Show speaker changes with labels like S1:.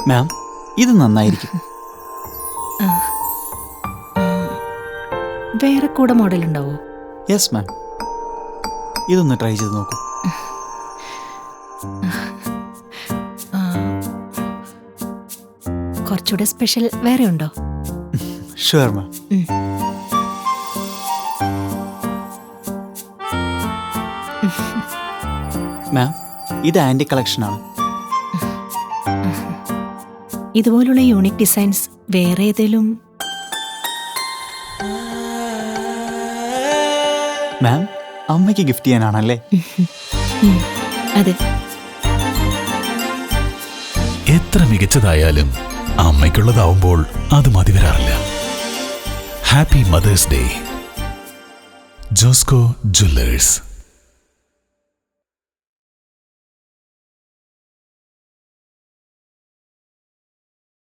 S1: മാം, ഇത് നന്നായിരിക്കും.
S2: വേറെ കൂടെ മോഡൽ ഉണ്ടാവോ?
S1: യെസ് മാം, ഇതൊന്ന് ട്രൈ ചെയ്ത് നോക്കൂ.
S2: കുറച്ചുകൂടെ സ്പെഷ്യൽ വേറെ ഉണ്ടോ?
S1: Sure ma'am. മാം, ഇത് ആൻറ്റി കളക്ഷനാണ്.
S2: ഇതുപോലുള്ള യൂണിക് ഡിസൈൻസ് വേറെ ഏതെങ്കിലും?
S1: മാം, അമ്മയ്ക്ക് ഗിഫ്റ്റ് ചെയ്യാനാണല്ലേ?
S2: അതെ.
S3: എത്ര മികച്ചതായാലും അമ്മയ്ക്കുള്ളതാവുമ്പോൾ അത് മതി വരാറില്ല. Happy mother's day. Josco Jewellers.